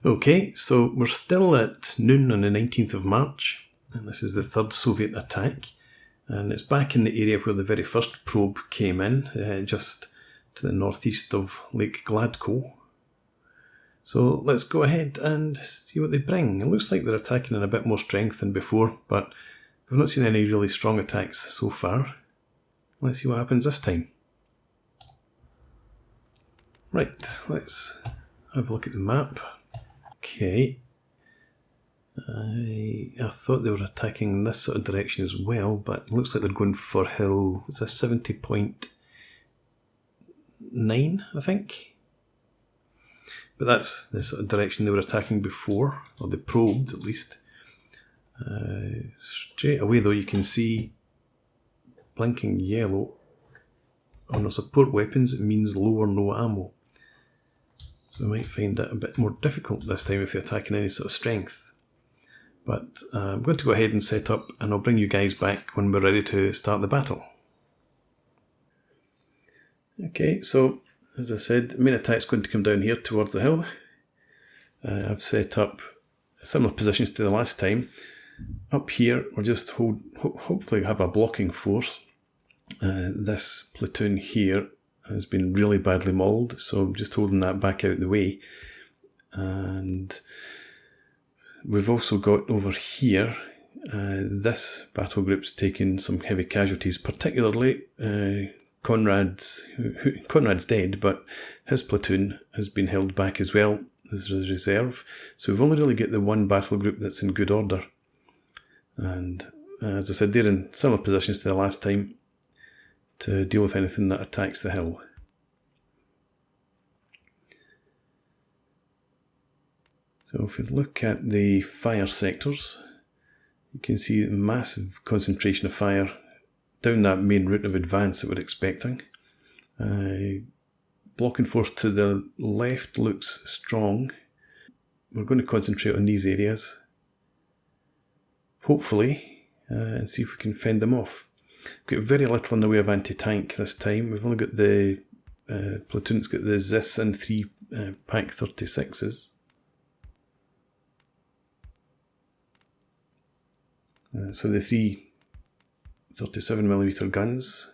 Okay, so we're still at noon on the 19th of March, and this is the third Soviet attack, and it's back in the area where the very first probe came in, just to the northeast of Lake Gladkoe. So let's go ahead and see what they bring. It looks like they're attacking in a bit more strength than before, but we've not seen any really strong attacks so far. Let's see what happens this time. Right, let's have a look at the map. Okay, I thought they were attacking this sort of direction as well, but it looks like they're going for hill, it's a 70.9, I think. But that's the sort of direction they were attacking before, or they probed at least. Straight away though, you can see blinking yellow on our support weapons. It means low or no ammo. So we might find it a bit more difficult this time if they attack in any sort of strength. But I'm going to go ahead and set up, and I'll bring you guys back when we're ready to start the battle. Okay, so as I said, the main attack's going to come down here towards the hill. I've set up similar positions to the last time. Up here, we'll just hopefully have a blocking force. This platoon here has been really badly mauled, so I'm just holding that back out the way. And we've also got over here, this battle group's taken some heavy casualties, particularly Conrad's dead, but his platoon has been held back as well as a reserve. So we've only really got the one battle group that's in good order. And as I said, they're in similar positions to the last time to deal with anything that attacks the hill. So if we look at the fire sectors, you can see a massive concentration of fire down that main route of advance that we're expecting. Blocking force to the left looks strong. We're going to concentrate on these areas, hopefully, and see if we can fend them off. We've got very little in the way of anti-tank this time. We've only got the platoon that's got the ZIS and 3 Pak 36s. So the 3 37mm guns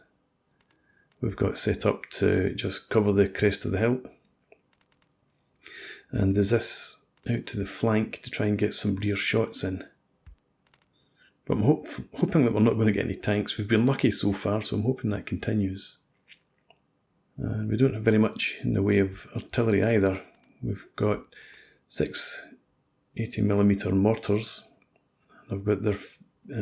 we've got set up to just cover the crest of the hill. And the ZIS out to the flank to try and get some rear shots in. But I'm hoping that we're not going to get any tanks. We've been lucky so far, so I'm hoping that continues. And we don't have very much in the way of artillery either. We've got 6 80mm mortars. I've got their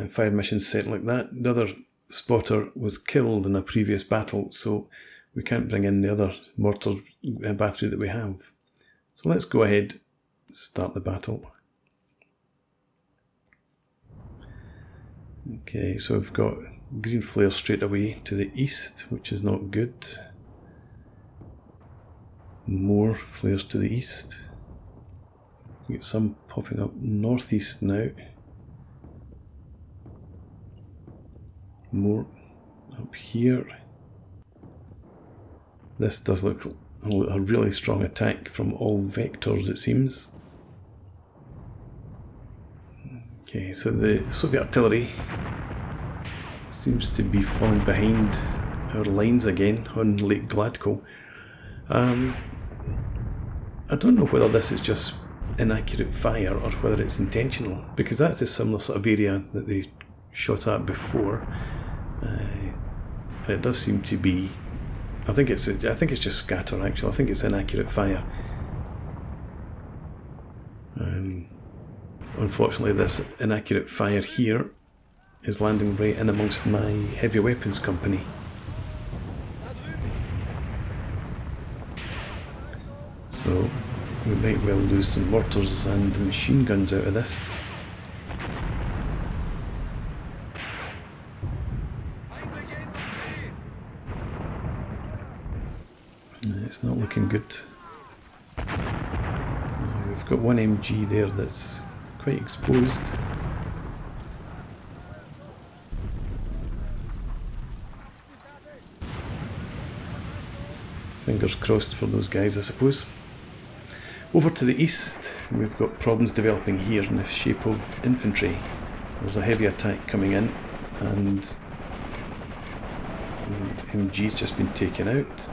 fire missions set like that. The other spotter was killed in a previous battle, so we can't bring in the other mortar battery that we have. So let's go ahead and start the battle. Okay, so we've got green flares straight away to the east, which is not good. More flares to the east. We get some popping up northeast now. More up here. This does look a really strong attack from all vectors, it seems. Okay, so the Soviet artillery seems to be falling behind our lines again on Lake Gladkoe. I don't know whether this is just inaccurate fire or whether it's intentional, because that's a similar sort of area that they shot at before. And it does seem to be. I think it's just scatter. Actually, I think it's inaccurate fire. Unfortunately, this inaccurate fire here is landing right in amongst my heavy weapons company. So we might well lose some mortars and machine guns out of this. It's not looking good. We've got one MG there that's quite exposed. Fingers crossed for those guys, I suppose. Over to the east, we've got problems developing here in the shape of infantry. There's a heavy attack coming in, and MG's just been taken out.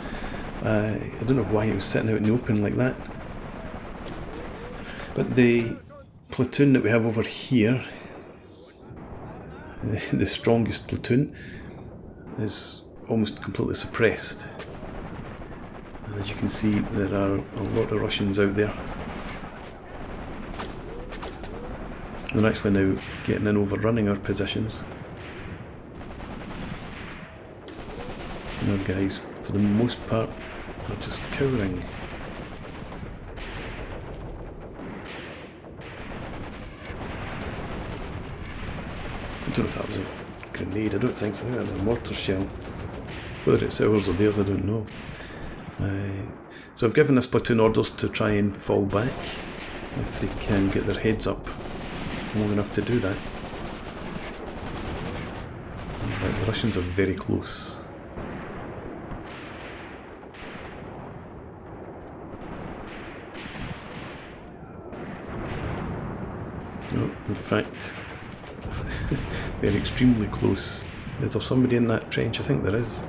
I don't know why it was sitting out in the open like that. But the platoon that we have over here, the strongest platoon, is almost completely suppressed. And as you can see, there are a lot of Russians out there. They're actually now getting in, overrunning our positions. And our guys, for the most part, are just cowering. I don't know if that was a grenade, I don't think so. I think that was a mortar shell. Whether it's ours or theirs, I don't know. So I've given this platoon orders to try and fall back if they can get their heads up long enough to do that. But the Russians are very close. No, in fact, they're extremely close. Is there somebody in that trench? I think there is.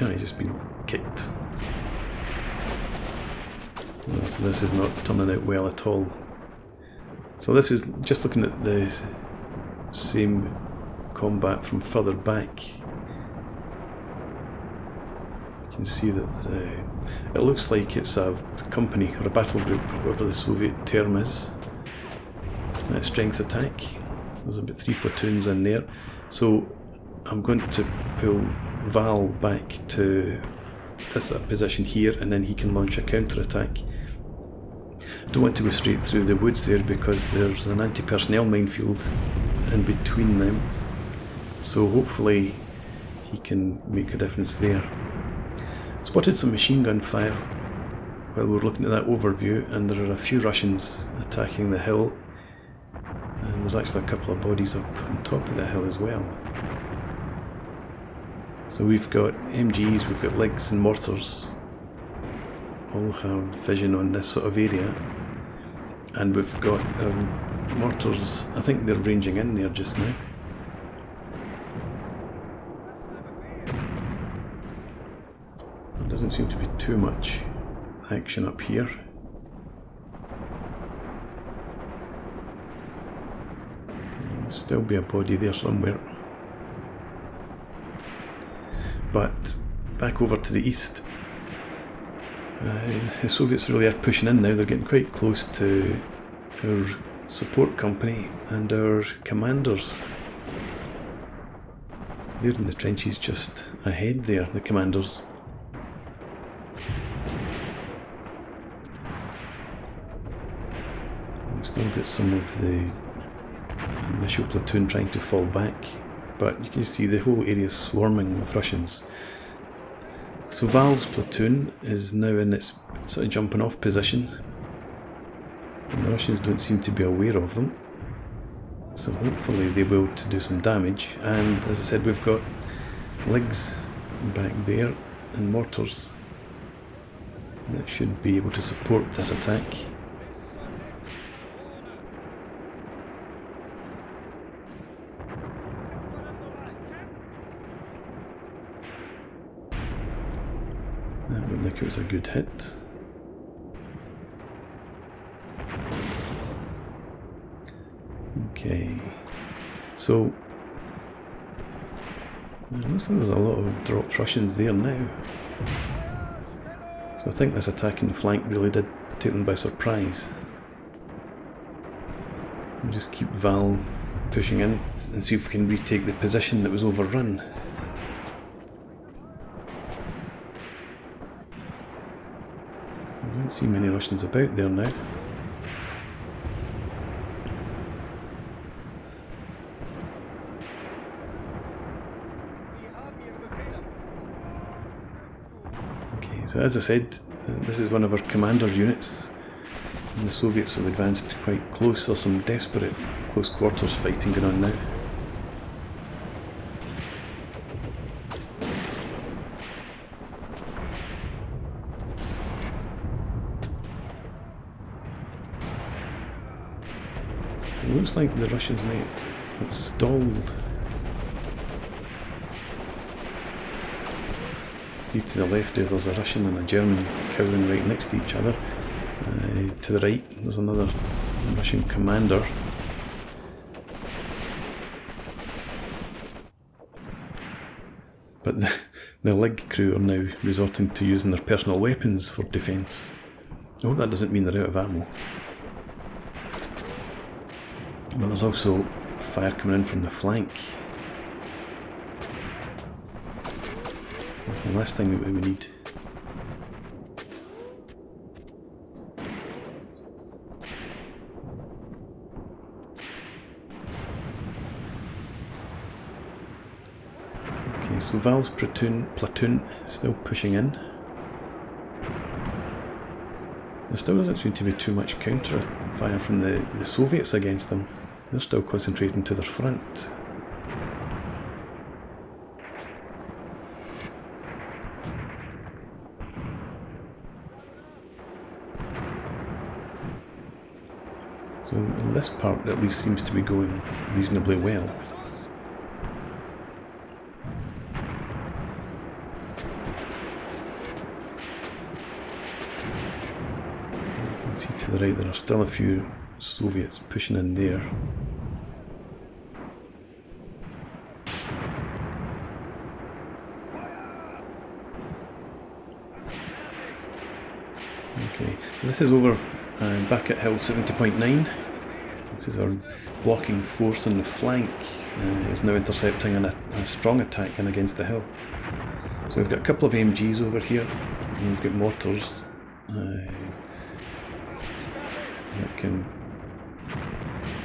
Yeah, he's just been kicked. So this is not turning out well at all. So this is just looking at the same combat from further back. You can see that it looks like it's a company or a battle group, whatever the Soviet term is. Strength attack. There's about 3 platoons in there. So I'm going to pull Val back to this position here, and then he can launch a counter-attack. I don't want to go straight through the woods there because there's an anti-personnel minefield in between them. So hopefully he can make a difference there. Spotted some machine gun fire while we were looking at that overview, and there are a few Russians attacking the hill. And there's actually a couple of bodies up on top of the hill as well. So we've got MGs, we've got legs and mortars, all have vision on this sort of area. And we've got mortars, I think they're ranging in there just now. There doesn't seem to be too much action up here. There'll still be a body there somewhere. But back over to the east, the Soviets really are pushing in now. They're getting quite close to our support company and our commanders. They're in the trenches just ahead there, the commanders. We've still got some of the initial platoon trying to fall back. But you can see the whole area is swarming with Russians. So Val's platoon is now in its sort of jumping off position. And the Russians don't seem to be aware of them. So hopefully they'll be able to do some damage. And as I said, we've got legs back there and mortars that should be able to support this attack. That looked like it was a good hit. Okay, so it looks like there's a lot of dropped Russians there now. So I think this attack in the flank really did take them by surprise. We'll just keep Val pushing in and see if we can retake the position that was overrun. I don't see many Russians about there now. Okay, so as I said, this is one of our commander's units, and the Soviets have advanced quite close. There's some desperate close quarters fighting going on now. It looks like the Russians might have stalled. See to the left there, there's a Russian and a German cowering right next to each other. To the right, there's another Russian commander. But the Lig crew are now resorting to using their personal weapons for defence. I hope that doesn't mean they're out of ammo. But there's also fire coming in from the flank. That's the last thing that we need. Okay, so Val's platoon still pushing in. There still doesn't seem to be too much counter fire from the Soviets against them. They're still concentrating to their front. So this part at least seems to be going reasonably well. You can see to the right there are still a few Soviets pushing in there. Okay, so this is over back at hill 70.9. This is our blocking force on the flank. Is now intercepting a strong attack in against the hill. So we've got a couple of MGs over here, and we've got mortars that can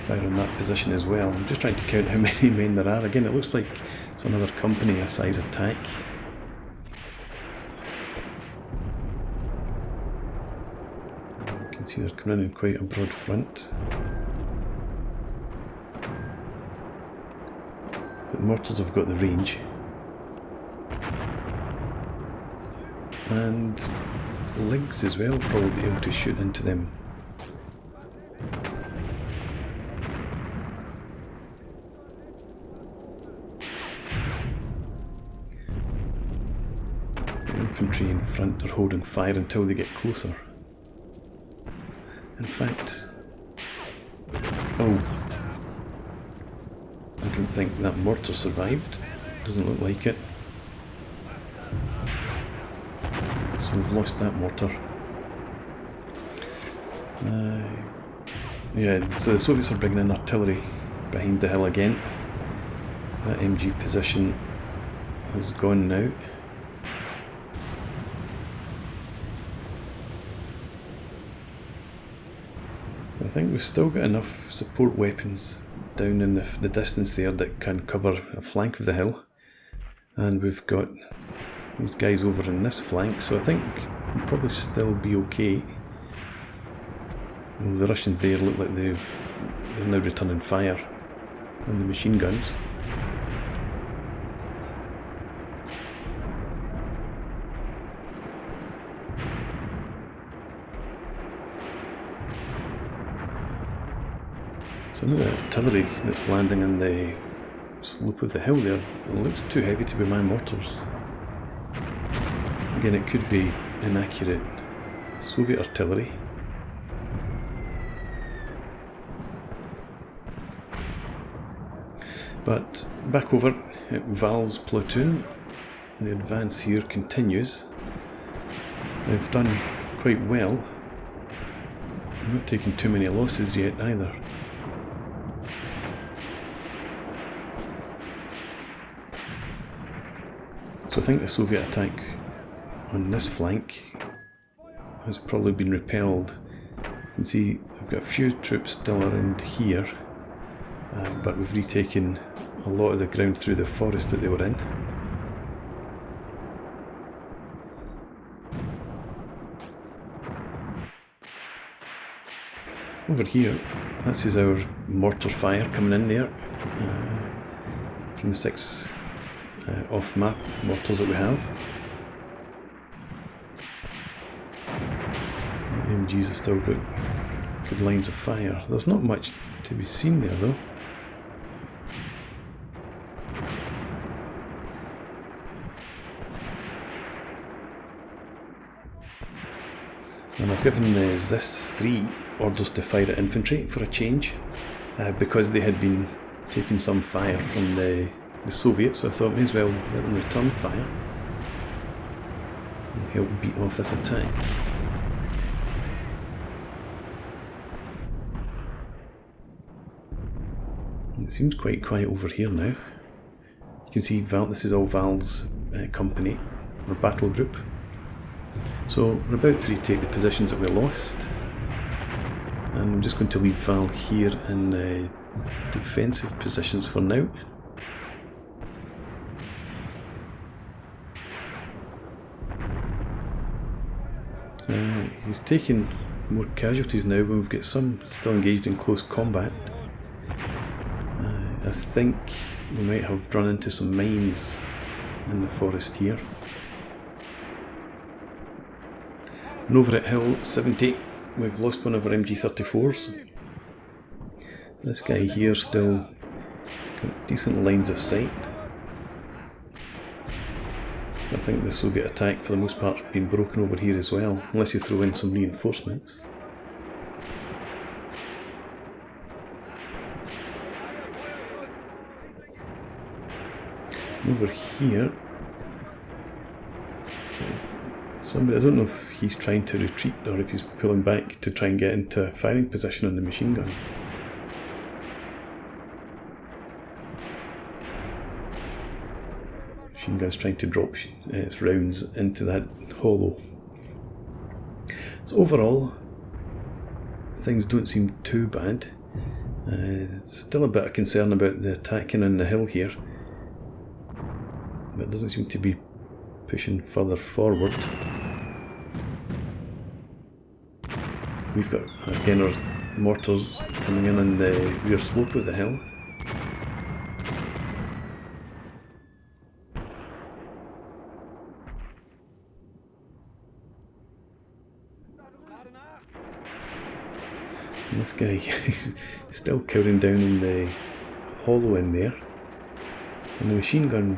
fire on that position as well. I'm just trying to count how many men there are. Again, it looks like it's another company a size attack. You can see they're coming in quite a broad front. But the mortars have got the range. And Ligs as well probably be able to shoot into them. The infantry in front are holding fire until they get closer. In fact, oh, I don't think that mortar survived. Doesn't look like it. So we've lost that mortar. Yeah, so the Soviets are bringing in artillery behind the hill again. That MG position is gone now. So I think we've still got enough support weapons down in the distance there that can cover a flank of the hill. And we've got these guys over in this flank, so I think we'll probably still be okay. Well, the Russians there look like they're now returning fire on the machine guns. Some of the artillery that's landing on the slope of the hill there, it looks too heavy to be my mortars. Again, it could be inaccurate Soviet artillery. But back over at Val's platoon, the advance here continues. They've done quite well. They're not taking too many losses yet either. So I think the Soviet attack on this flank has probably been repelled. You can see I've got a few troops still around here, but we've retaken a lot of the ground through the forest that they were in. Over here, this is our mortar fire coming in there from the 6 off-map mortars that we have. The MGs have still got good lines of fire. There's not much to be seen there though. And I've given the ZIS-3 orders to fire at infantry for a change, because they had been taking some fire from the Soviets, so I thought may as well let them return fire and help beat off this attack. It seems quite quiet over here now. You can see Val, this is all Val's company, or battle group. So we're about to retake the positions that we lost, and I'm just going to leave Val here in defensive positions for now. He's taking more casualties now, but we've got some still engaged in close combat. I think we might have run into some mines in the forest here. And over at Hill 70, we've lost one of our MG34s. This guy here still got decent lines of sight. I think the Soviet attack for the most part has been broken over here as well, unless you throw in some reinforcements. And over here, somebody, I don't know if he's trying to retreat or if he's pulling back to try and get into firing position on the machine gun. Machine gun's trying to drop its rounds into that hollow. So overall, things don't seem too bad. Still a bit of concern about the attacking on the hill here, but it doesn't seem to be pushing further forward. We've got again our mortars coming in on the rear slope of the hill. And this guy is still cowering down in the hollow in there. And the machine gun's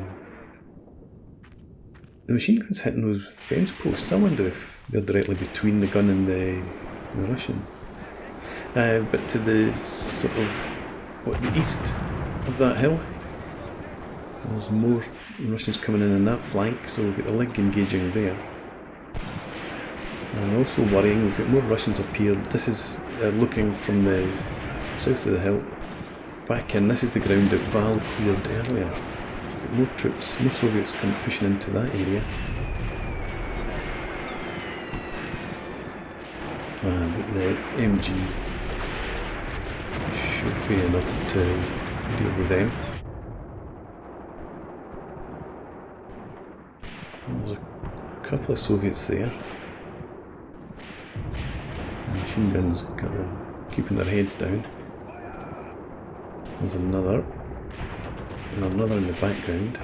hitting those fence posts. I wonder if they're directly between the gun and the Russian. But to the sort of the east of that hill, there's more Russians coming in on that flank, so we've got the Lig engaging there. And also worrying, we've got more Russians appeared. This is looking from the south of the hill back in. This is the ground that Val cleared earlier. So we've got more troops, more Soviets pushing into that area. But the MG should be enough to deal with them. There's a couple of Soviets there. Machine guns got them keeping their heads down. There's another, and another in the background.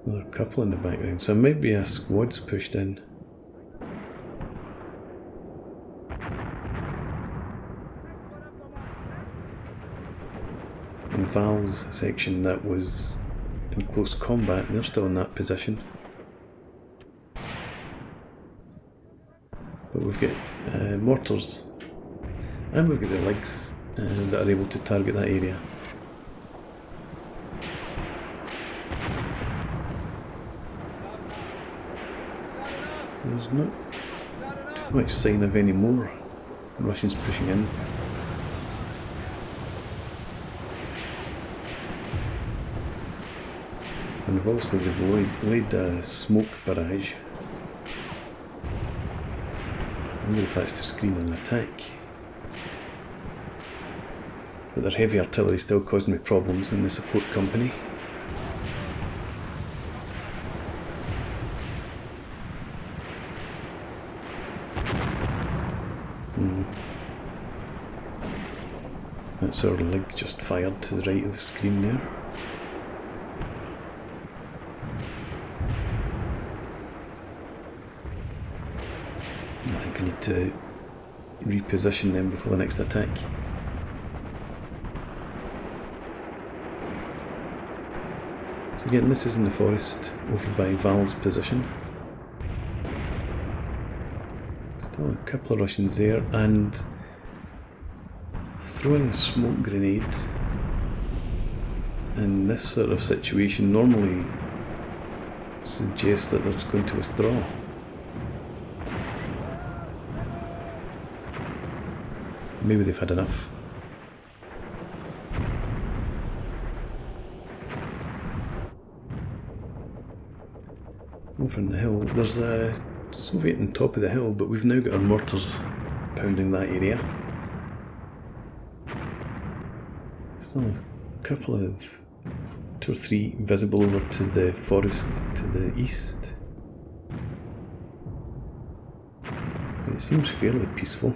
Another couple in the background, so maybe a squad's pushed in. In Val's section that was in close combat, they're still in that position. But we've got mortars, and we've got the Ligs that are able to target that area. So there's not too much sign of any more Russians pushing in. And obviously they've laid a smoke barrage. I wonder if that's to screen an attack. But their heavy artillery still causing me problems in the support company. That's our Lig just fired to the right of the screen there. I think I need to reposition them before the next attack. So again, this is in the forest over by Val's position. Still a couple of Russians there, and throwing a smoke grenade in this sort of situation normally suggests that they're just going to withdraw. Maybe they've had enough. Over on the hill, there's a Soviet on top of the hill, but we've now got our mortars pounding that area. Still a couple of 2 or 3 visible over to the forest to the east. And it seems fairly peaceful.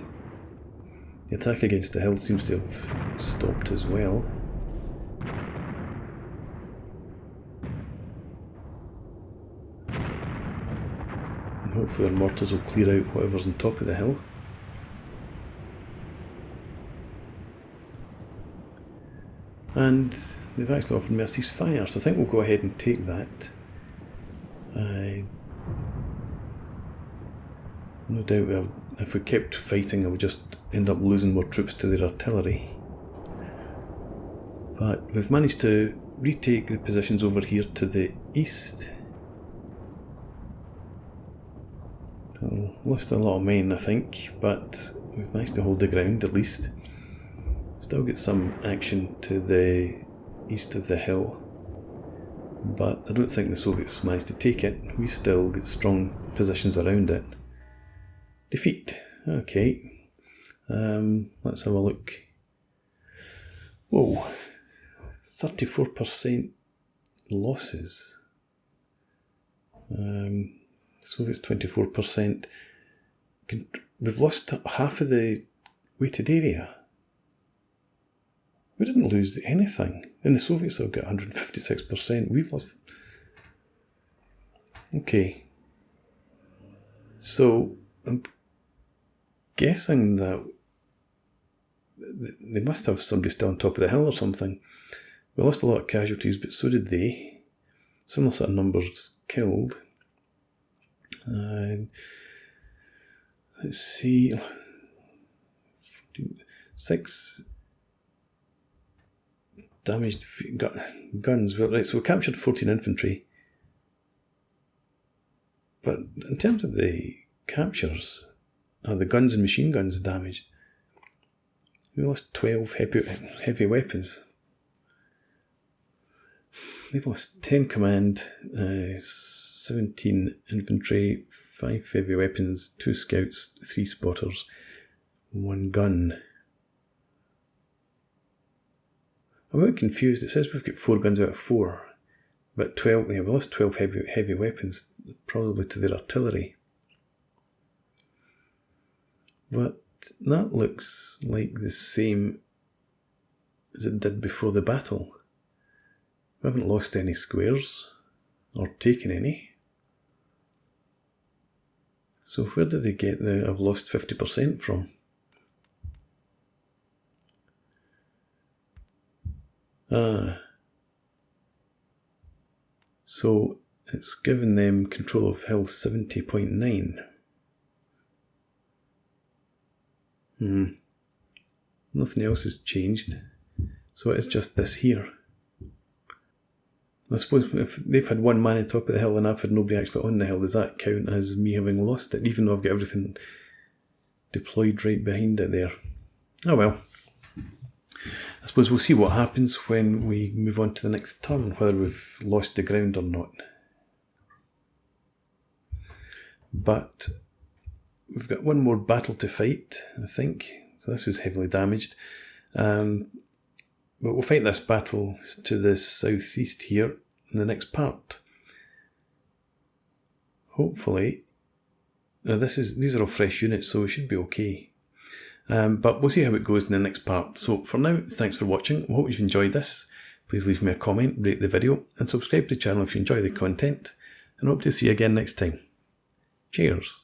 The attack against the hill seems to have stopped as well. And hopefully our mortars will clear out whatever's on top of the hill. And they've actually offered me a ceasefire, so I think we'll go ahead and take that. No doubt if we kept fighting I would just end up losing more troops to their artillery. But we've managed to retake the positions over here to the east. So lost a lot of men I think, but we've managed to hold the ground at least. Still get some action to the east of the hill, but I don't think the Soviets managed to take it. We still get strong positions around it. Defeat. Okay. Let's have a look. Whoa. 34% losses. Soviets 24%. We've lost half of the weighted area. We didn't lose anything. And the Soviets have got 156%. We've lost. Okay. So I'm guessing that they must have somebody still on top of the hill or something. We lost a lot of casualties, but so did they. Similar sort of numbers killed. Let's see. 6 damaged guns. Well, right, so we captured 14 infantry. But in terms of the captures, the guns and machine guns damaged, we lost 12 heavy weapons. They've lost 10 command, 17 infantry, 5 heavy weapons, 2 scouts, 3 spotters, 1 gun. I'm a bit confused. It says we've got 4 guns out of 4, but 12. Yeah, we lost 12 heavy weapons, probably to their artillery. But that looks like the same as it did before the battle. We haven't lost any squares or taken any. So where did they get the I've lost 50% from? So it's given them control of hill 70.9. Nothing else has changed. So it's just this here. I suppose if they've had 1 man on top of the hill and I've had nobody actually on the hill, does that count as me having lost it, even though I've got everything deployed right behind it there? Oh well. I suppose we'll see what happens when we move on to the next turn, whether we've lost the ground or not. But we've got 1 more battle to fight, I think. So this was heavily damaged. But we'll fight this battle to the southeast here in the next part. Hopefully, these are all fresh units, so we should be okay. But we'll see how it goes in the next part. So for now, thanks for watching. I hope you've enjoyed this. Please leave me a comment, rate the video, and subscribe to the channel if you enjoy the content. And hope to see you again next time. Cheers.